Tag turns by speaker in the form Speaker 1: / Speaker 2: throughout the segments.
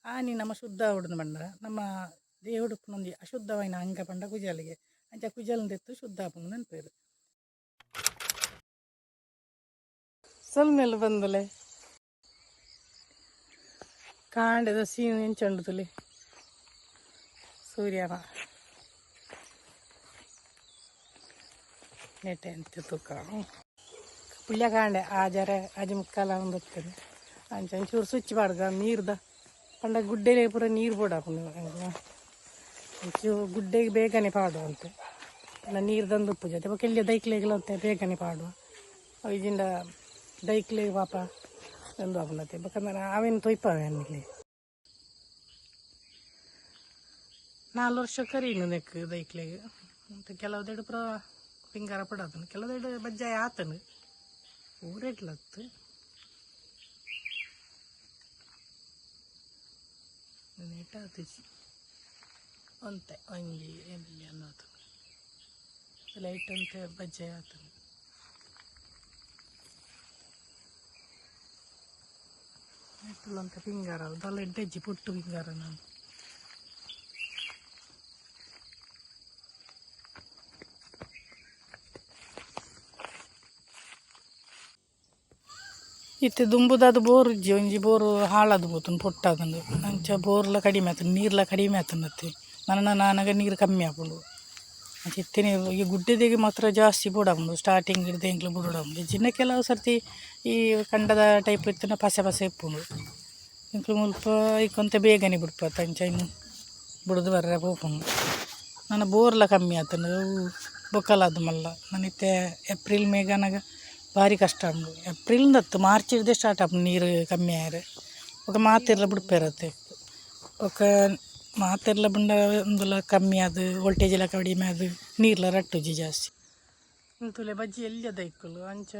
Speaker 1: ಆನಿ ನಮ್ಮ ಶುದ್ಧ ಉಡ್ದು ಬಂಡ ನಮ್ಮ దేవుడు నుండి అశుద్ధమైన అంగ పండ కుజాలిಗೆ ಅಂಚ ಕುಜಲ್ ತೆತ್ತು ಶುದ್ಧ ಆಪುಂಡು ನೆನ್ಪೇರು ಸೊಲ್ಮೆಲ್ ಬಂದಲೆ ಕಾಂಡದ ಸೀನು ಎಂಚಂಡು ತುಲಿ ಸೂರ್ಯನ ನೆಟ್ಟೆ ಅಂತ ತೂಕ ಪುಳ್ಯ ಕಾಂಡೆ ಆಜಾರೆ ಅಜಿ ಮುಕ್ಕಾಲ ಒಂದು ಹೊತ್ತೇನೆ ಅಂಚ ಒಂಚೂರು ಸ್ವಿಚ್ ಬಾಡ್ದ ನೀರ್ದ ಪಂಡ ಗುಡ್ಡೆಲೆ ಪೂರ ನೀರು ಬೋಡಾಪುಂಡು ಒಂಚೂರು ಗುಡ್ಡೆಗೆ ಬೇಗನೆ ಪಾಡುವಂತೆ ನೀರು ತಂದು ಉಪ್ಪು ಜೊತೆ ಕೆಲ್ಲಿಯ ದೈಕ್ಲೆಗಳಂತೆ ಬೇಗನೆ ಪಾಡುವ ಇಜಿಂದ ದೈಕ್ಲೆ ಪಾಪ ತಂದು ಆಪುಂಡತೆ ಬೇಕಂದ್ರೆ ಅವೇನು ತೊಯ್ಪಾವೆ ಅನ್ನಿಲ್ಲಿ 4 ವರ್ಷ ಕರೀನು ನೆಕ್ ದೈಕ್ಲೆಗೆ ಮತ್ತು ಕೆಲವುದೆಡು ಪುರ ಪಿಂಗಾರ ಪಡಾತನು ಕೆಲವುದೆಡು ಬಜ್ಜಾಯ ಆತನು ಊರೆಟ್ಲತ್ತು ನೆಟ್ಟಾತು ಅಂತೆ ಅಂಗಿ ಎಲ್ಲಿ ಅನ್ನೋದು ಲೈಟ್ ಅಂತೆ ಬಜ್ಜಾಯ ಆತನು ನೆಟ್ಟಲಂತ ಪಿಂಗಾರ ಅದೆಲ್ಲ ಎಡ್ಡೆಜ್ಜಿ ಪುಟ್ಟು ಪಿಂಗಾರ ನಾನು ಇತ್ತೆ ದುಂಬುದಾದ ಬೋರ್ ಇಜ್ಜಿ ಒಂಜಿ ಬೋರು ಹಾಳಾದು పోతుంది ಪೊಟ್ಟಾದಂಡು ಅಂಚ ಬೋರ್ಲ ಕಡಿಮೆ ಆತನು ನೀರ್ಲ ಕಡಿಮೆ ಆತನತ್ತೆ ನಾನಾಗ ನೀರು ಕಮ್ಮಿ ಆಪುಂಡು ಅಂಚ ಇತ್ತೇನೆ ಈ ಗುಡ್ಡೆದಿಗೆ ಮಾತ್ರ ಜಾಸ್ತಿ ಬೋಡಾಪುಂಡು ಸ್ಟಾರ್ಟಿಂಗ್ ಹಿಡ್ದು ಎಂಕ್ಲು ಬುಡಾಪುಂಡು ಜಿನ್ನ ಕೆಲವು ಸರ್ತಿ ಈ ಕಂಡದ ಟೈಪ್ ಇತ್ತನ ಪಸೆ ಪಸೆ ಇಪ್ಪುಂಡು ಎಂಕ್ಲು ಮುಲ್ಪ ಇಕ್ಕೊಂತ ಬೇಗನೆ ಬಿಡ್ಪತ್ತ ಅಂಚ ಇನ್ನು ಬುಡದು ಬರ್ರೆ ಪೋಪುಂಡು ನಾನು ಬೋರ್ಲ ಕಮ್ಮಿ ಆತನು ಬೊಕ್ಕಲಾದ ಮಲ್ಲ ನಾನು ಇತ್ತೆ ಏಪ್ರಿಲ್ ಮೇಗನಾಗ ಭಾರಿ ಕಷ್ಟ ಉಂಡು ಏಪ್ರಿಲ್ದತ್ತು ಮಾರ್ಚ್ ಹಿಡ್ದೆ ಸ್ಟಾರ್ಟ್ ಆಪುಂಡು ನೀರು ಕಮ್ಮಿ ಆಯ್ರೆ ఒక ಮಾತೆರ್ಲ ಬಿಡ್ಪೇರತ್ತೆ ఒక ಮಾತೆರ್ಲ ಬಂಡ ಒಂದುಲ ಕಮ್ಮಿ ಅದು ವೋಲ್ಟೇಜ್ ಎಲ್ಲ ಕಡಿಮೆ ಅದು ನೀರ್ಲ ರಟ್ಟುಜಿ ಜಾಸ್ತಿ ಇಂತುಲೆ ಬಜ್ಜಿ ಎಲ್ಲಿ ಅದ ಇಕ್ಕಲು ಅಂಚ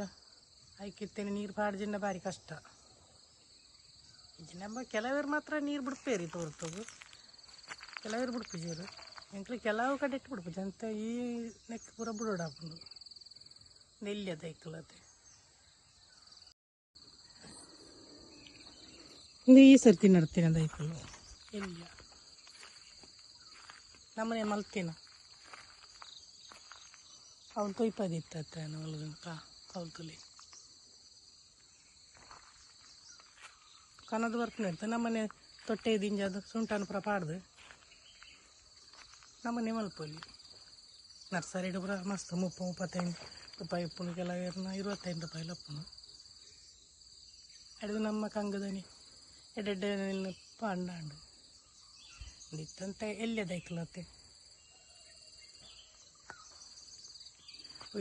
Speaker 1: ಆಯ್ಕಿತ್ತೇನೆ ನೀರು ಪಾಡ್ಜಿಂದ ಭಾರಿ ಕಷ್ಟ ನಮ್ಮ ಕೆಲವರು ಮಾತ್ರ ನೀರು ಬಿಡ್ಪೇರಿ ತೋರ್ತದು ಕೆಲವರು ಬಿಡ್ಪುಜೀರು ಎಂಕ್ಲು ಕೆಲವು ಕಡೆ ಇಟ್ಟು ಬಿಡ್ಪುಜಿ ಅಂತ ಈ ನೆಕ್ ಪೂರ ಬಿಡೋಡಾಪುಂಡು ಎಲ್ಲಿ ಅದ ಇಕ್ಕಲತ್ತೆ ಈ ಸರ್ತಿ ನಡ್ತೀನಿ ಅದು ಐಕಲ್ಲು ಇಲ್ಲ ನಮ್ಮನೆ ಮಲ್ತೀನ ಅವಳು ತೊಯ್ಪದಿತ್ತ ಹೊಲದ ಕೌಲ್ತುಲಿ ಕನದು ಬರ್ತೀನಿ ಅಂತ ನಮ್ಮನೆ ತೊಟ್ಟೆ ದಿಂಜದು ಸುಂಟನ ಪುರ ಪಾಡ್ದು ನಮ್ಮನೆ ಮಲ್ಪೊಲಿ ನರ್ಸರಿ ಪುರ ಮಸ್ತ್ 30-35 ರೂಪಾಯಿ ಉಪ್ಪುನು ಕೆಲವೇರ್ನ 25 ರೂಪಾಯಿ ಲಪ್ಪುನು ಅದು ನಮ್ಮ ಕಂಗದನಿ ಎಡ್ಡೆ ಪಾಂಡಾಂಡು ಇತ್ತಂತ ಎಲ್ಲಿ ದೈಕ್ಲತ್ತೆ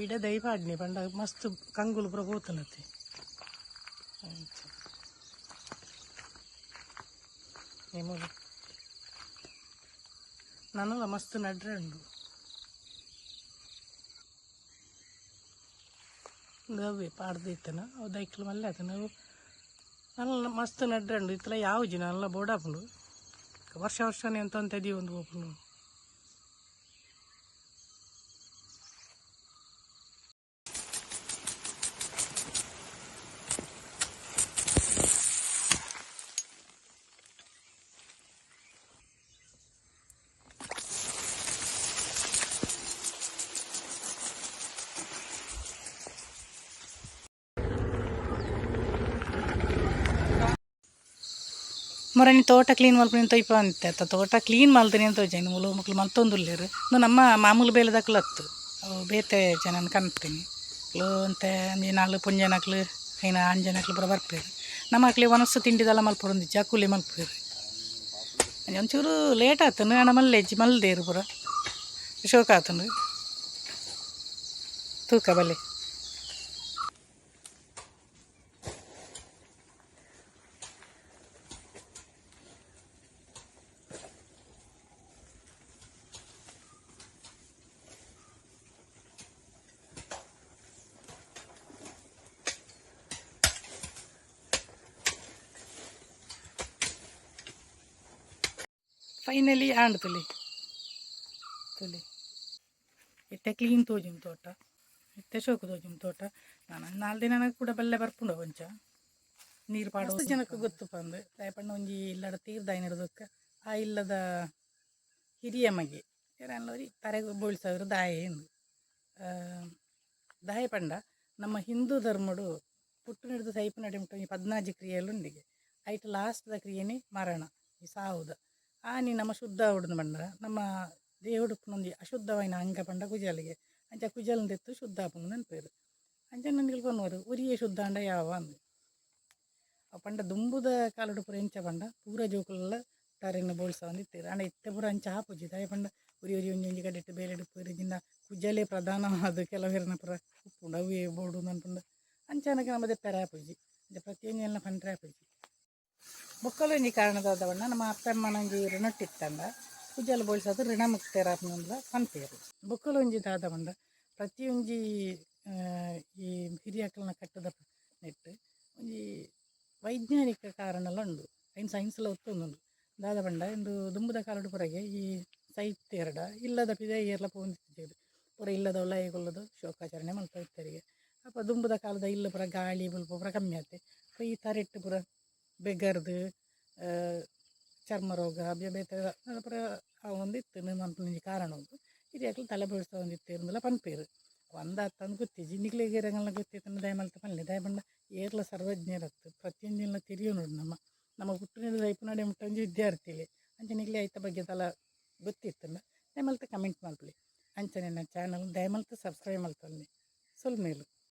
Speaker 1: ಇಡ ದೈ ಪಾಡ್ನಿ ಪಂಡ ಮಸ್ತ್ ಕಂಗುಲು ಪುರ ಹೋತನತ್ತೆ ನಿಮಗೆ ನಾನಲ್ಲ ಮಸ್ತ್ ನಡ್ರೆ ಉಂಡು ಗವ್ವೆ ಪಾಡ್ದಿತ್ತನ ಅವು ದೈಕ್ಲು ಮಲ್ಲೆ ಆತ ನಾವು ನಲ್ಲ ಮಸ್ತ್ ನಡ್ರೆ ಉಂಡು ಇತ್ತಲ ಯಾವ ಜಿನ ನಲ್ಲ ಬೋಡಾಪುಂಡು ವರ್ಷ ವರ್ಷನೇ ಅಂತ ಇದೀವಿ ಒಂದು ಓಪುಂಡು ಮೊರನಿ ತೋಟ ಕ್ಲೀನ್ ಮಲ್ಪನಿ ತೊಯ್ಪ ಅಂತೆ ಅತ್ತ ತೋಟ ಕ್ಲೀನ್ ಮಲ್ತೀನಿ ಅಂತ ತೋಜಾಯಿನ ಮುಲು ಮಕ್ಳು ಮಲ್ತೊಂದುಲ್ಲೇರು ನಮ್ಮ ಮಾಮೂಲು ಬೇಲೆದಕ್ಲತ್ತು ಅವು ಬೇತೆ ಜನನ ಕನ್ತೀನಿ ಅಂತೆ ನಾಲ್ಕು ಪುಂಜನಕ್ಲು ಐನ ಅಂಜನಕ್ಲು ಪುರ ಬರ್ಪೇರು ನಮ್ಮ ಮಕ್ಳಿಗೆ ಒನಸ್ಸು ತಿಂಡಿದೆಲ್ಲ ಮಲ್ಪೊಂದಿಜ್ಜಿ ಅಕ್ಕುಲಿ ಮಲ್ಪೇರು ಒಂಚೂರು ಲೇಟ್ ಆತನು ಹಣ ಮಲ್ಲೆಜ್ಜಿ ಮಲ್ದೇರು ಪುರ ಶೋಕ ಆತನು ತೂಕ ಬಲೆ ಫೈನಲಿ ಆಂಡ್ ತುಲಿ ಇತ್ತೆ ಕ್ಲೀನ್ ತೋಜುಮ್ ತೋಟ ಇತ್ತೆ ಶೋಕು ತೋಜುಮ್ ತೋಟ ನಾನು 4 ದಿನ ಕೂಡ ಬಲ್ಲೆ ಬರ್ಪುಂಡು ಕೊಂಚ ನೀರು ಪಾಡೋ ಜನಕ್ಕೆ ಗೊತ್ತು ಬಂದು ದಯಪಂಡ ಒಂಜಿ ಇಲ್ಲದ ತೀರ್ದಾಯಿನ ಇರೋದಕ್ಕೆ ಆ ಇಲ್ಲದ ಹಿರಿಯ ಮಗೆ ಯಾರಲ್ಲವರಿ ತರೆಗೆ ಬೋಳ್ಸೋರು ದಾಯ ಎಂದು ದಾಯ ಪಂಡ ನಮ್ಮ ಹಿಂದೂ ಧರ್ಮಡು ಪುಟ್ಟು ಹಿಡಿದು ಸೈಪು ನಡಿ ಮುಟ್ಟ ಈ 14 ಕ್ರಿಯೆಯಲ್ಲುಂಡಿಗೆ ಐಟ್ ಲಾಸ್ಟ್ದ ಕ್ರಿಯೆನೇ ಮರಣ ಈ ಸಾವುದ ಆನಿ ನಮ್ಮ ಶುದ್ಧ ಹೊಡೆದು ಬಂಡ ನಮ್ಮ ದೇಹುಡುಪ್ಪನೊಂದು ಅಶುದ್ಧವಾಯಿನ ಅಂಗ ಪಂಡ ಕುಜಲಿಗೆ ಅಂಚ ಕುಜಲಂದೆತ್ತು ಶುದ್ಧ ಆಪುಂಡು ನೆನಪೇರು ಅಂಚ ನನಗೆ ಕೊನವರು ಉರಿಯೇ ಶುದ್ಧ ಅಂಡ ಯಾವ ಅಂದು ಪಂಡ ದುಂಬುದ ಕಾಲಡು ಪೂರ ಎಂಚ ಪಂಡ ಪೂರ ಜೋಕುಲೆಲ್ಲ ತರೆನ ಬೋಳ್ಸ ಒಂದಿತ್ತೇರು ಅಂಡ ಇತ್ತೆ ಪೂರ ಅಂಚ ಆಪುಜಿ ದಾಯ ಪಂಡ ಉರಿ ಉರಿ ಒಂಜಿ ಒಂಜಿ ಕಡೆ ಇಟ್ಟು ಬೇರೆ ಇಡುಪುರಿಜಿಂದ ಕುಜಲೇ ಪ್ರಧಾನವಾದ ಕೆಲವೆರನ ಪೂರ ಉಪ್ಪುಂಡು ಅವೇ ಬೋಡು ಅನ್ಪುಂಡು ಅಂಚನಕ್ಕೆ ನಮ್ಮ ದೆಪ್ಪರೆ ಆಪುಜಿ ಅಂಚ ಪ್ರತಿಯೊಂದು ಪಂಡ್ರೆ ಆಪುಜಿ ಬೊಕ್ಕಲು ಒಂಜಿ ಕಾರಣದಾದ ಬಣ್ಣ ನಮ್ಮ ಅಪ್ಪಮ್ಮನಂಜಿ ಋಣಟ್ಟಿತ್ತಂಡ ಕುಜಲ್ ಬೋಳ್ಸೋದು ಋಣ ಮುಕ್ತರಾಪುಂಡ ಪಂಪೇರು ಬೊಕ್ಕಲು ಒಂಜಿ ದಾದ ಬಂಡ ಪ್ರತಿಯೊಂಜಿ ಈ ಹಿರಿಯಕ್ಕಳನ್ನ ಕಟ್ಟದ ನೆಟ್ಟು ಒಂಜಿ ವೈಜ್ಞಾನಿಕ ಕಾರಣಲ ಉಂಡು ಐನ್ ಸೈನ್ಸ್ಲ ಒತ್ತೊಂದುಂಡು ದಾದ ಪಂಡ ಇಂದು ದುಂಬುದ ಕಾಲಡು ಪುರಗೆ ಈ ಸಾಹಿತ್ಯ ಎರಡ ಇಲ್ಲದ ಪಿದ ಏರ್ಲ ಪೋಂದಿದ್ದೇವೆ ಪೂರ ಇಲ್ಲದ ಒಳ್ಳೆಗೊಳ್ಳೋದು ಶೋಕಾಚರಣೆ ಮಲ್ಪ ಇತ್ತರಿಗೆ ಅಪ್ಪ ದುಂಬುದ ಕಾಲದ ಇಲ್ಲ ಪೂರ ಗಾಳಿ ಬಲ್ಪ ಪೂರ ಕಮ್ಮಿ ಆತೆ ಈ ತರೆಟ್ಟು ಪೂರ ಬೆಗರ್ದು ಚರ್ಮ ರೋಗ ಬೇತೆ ಪೂರ ಒಂದಿತ್ತು ನನ್ನ ಕಾರಣ ಉಂಟು ಹಿರಿಯಕ್ಕಳು ತಲೆ ಬೋಳ್ಸೋ ಒಂದಿತ್ತು ಇರುದಿಲ್ಲ ಪನ್ಪೇರು ಒಂದ ತಂದು ಗೊತ್ತಿಜ್ಜಿ ನಿಗ್ಲಿಗೆ ರಂಗಲ್ಲ ಗೊತ್ತಿತ್ತು ದಯಮಲ್ತ ಪಲ್ಲೆ ದಯಪಂಡ ಏರ್ಲ ಸರ್ವಜ್ಞರತ್ತು ಪ್ರತಿಯೊಂದಿನ ತಿರಿಯೋ ನೋಡಿ ನಮ್ಮ ಪುಟ್ಟಿನ ದೈಪು ನಡೆ ಮುಟ್ಟಂಜಿ ವಿದ್ಯಾರ್ಥಿಲಿ ಅಂಚೆ ನಿಗ್ಲಿ ಆಯ್ತ ಬಗ್ಗೆ ತಲ ಗೊತ್ತಿತ್ತು ದಯಮಲ್ತ ಕಮೆಂಟ್ ಮಾಡ್ಲಿ ಅಂಚೆ ನನ್ನ ಚಾನಲ್ ದಯಮಲ್ತ ಸಬ್ಸ್ಕ್ರೈಬ್ ಮಾಡ್ತಾನೆ ಸ್ವಲ್ಪ ಮೇಲು